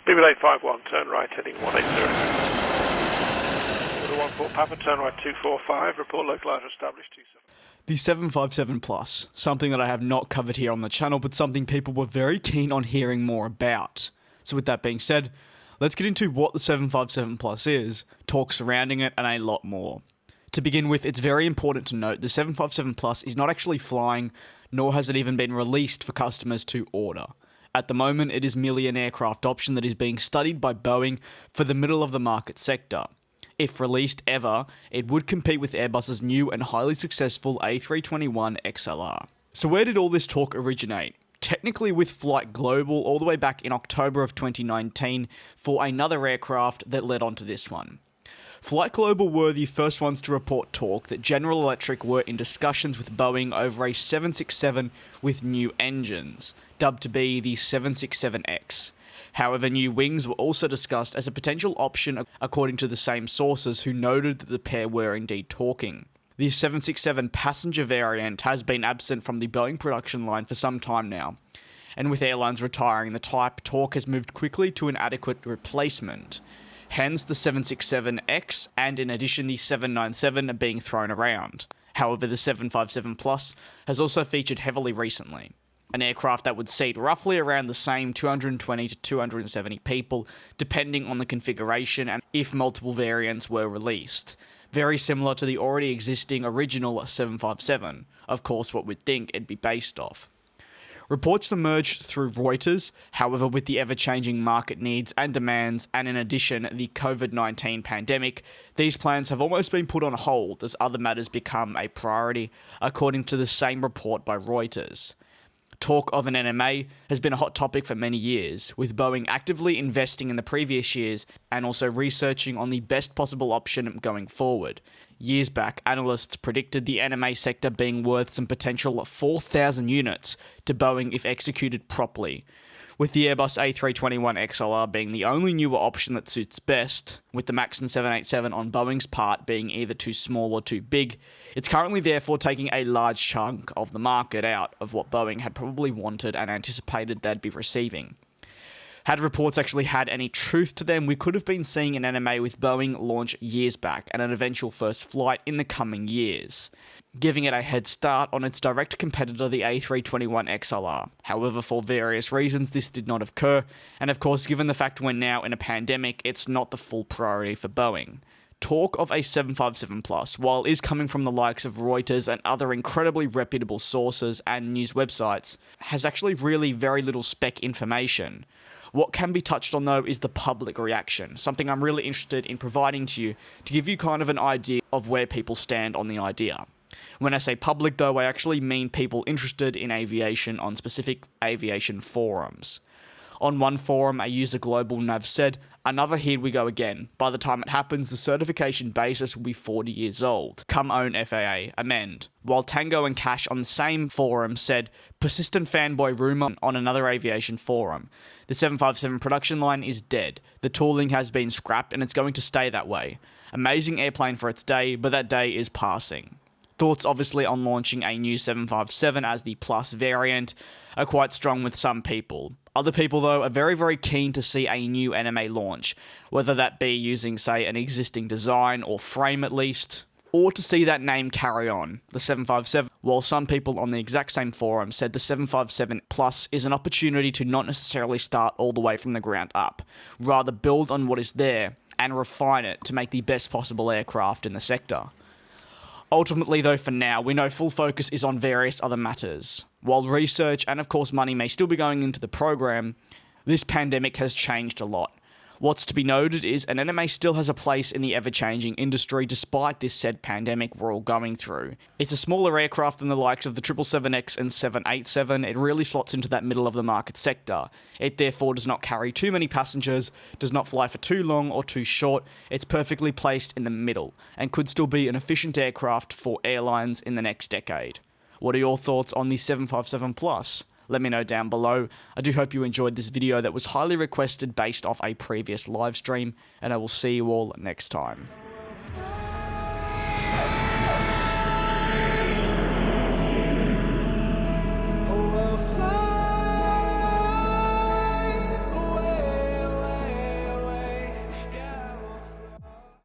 BB851, turn right, heading 180. 14 Papa, turn right 245, report localizer established 27. The 757 Plus, something that I have not covered here on the channel, but something people were very keen on hearing more about. So with that being said, let's get into what the 757 Plus is, talk surrounding it, and a lot more. To begin with, it's very important to note the 757 Plus is not actually flying, nor has it even been released for customers to order. At the moment, it is merely an aircraft option that is being studied by Boeing for the middle of the market sector. If released ever, it would compete with Airbus's new and highly successful A321XLR. So where did all this talk originate? Technically with Flight Global all the way back in October of 2019 for another aircraft that led on to this one. Flight Global were the first ones to report talk that General Electric were in discussions with Boeing over a 767 with new engines, dubbed to be the 767X. However, new wings were also discussed as a potential option according to the same sources who noted that the pair were indeed talking. The 767 passenger variant has been absent from the Boeing production line for some time now, and with airlines retiring the type, talk has moved quickly to an adequate replacement. Hence the 767X, and in addition the 797 are being thrown around. However, the 757 Plus has also featured heavily recently. An aircraft that would seat roughly around the same 220 to 270 people, depending on the configuration and if multiple variants were released. Very similar to the already existing original 757, of course what we'd think it'd be based off. Reports emerged through Reuters, however with the ever-changing market needs and demands, and in addition the COVID-19 pandemic, these plans have almost been put on hold as other matters become a priority, according to the same report by Reuters. Talk of an NMA has been a hot topic for many years, with Boeing actively investing in the previous years and also researching on the best possible option going forward. Years back, analysts predicted the NMA sector being worth some potential 4,000 units to Boeing if executed properly. With the Airbus A321XLR being the only newer option that suits best, with the MAX and 787 on Boeing's part being either too small or too big, it's currently therefore taking a large chunk of the market out of what Boeing had probably wanted and anticipated they'd be receiving. Had reports actually had any truth to them, we could have been seeing an NMA with Boeing launch years back and an eventual first flight in the coming years, giving it a head start on its direct competitor, the A321XLR. However, for various reasons, this did not occur, and of course, given the fact we're now in a pandemic, it's not the full priority for Boeing. Talk of a 757 Plus, while is coming from the likes of Reuters and other incredibly reputable sources and news websites, has actually really very little spec information. What can be touched on though is the public reaction, something I'm really interested in providing to you to give you kind of an idea of where people stand on the idea. When I say public though, I actually mean people interested in aviation on specific aviation forums. On one forum, a user Global Nav said, "Another here we go again. By the time it happens, the certification basis will be 40 years old. Come own FAA, amend." While Tango and Cash on the same forum said, "Persistent fanboy rumor" on another aviation forum. The 757 production line is dead. The tooling has been scrapped and it's going to stay that way. Amazing airplane for its day, but that day is passing. Thoughts obviously on launching a new 757 as the Plus variant are quite strong with some people. Other people though are very, very keen to see a new NMA launch, whether that be using say an existing design or frame at least, or to see that name carry on, the 757, while some people on the exact same forum said the 757 Plus is an opportunity to not necessarily start all the way from the ground up, rather build on what is there and refine it to make the best possible aircraft in the sector. Ultimately though, for now, we know full focus is on various other matters. While research and of course money may still be going into the program, this pandemic has changed a lot. What's to be noted is an NMA still has a place in the ever-changing industry despite this said pandemic we're all going through. It's a smaller aircraft than the likes of the 777X and 787, it really slots into that middle of the market sector. It therefore does not carry too many passengers, does not fly for too long or too short, it's perfectly placed in the middle, and could still be an efficient aircraft for airlines in the next decade. What are your thoughts on the 757 Plus? Let me know down below. I do hope you enjoyed this video that was highly requested based off a previous live stream, and I will see you all next time.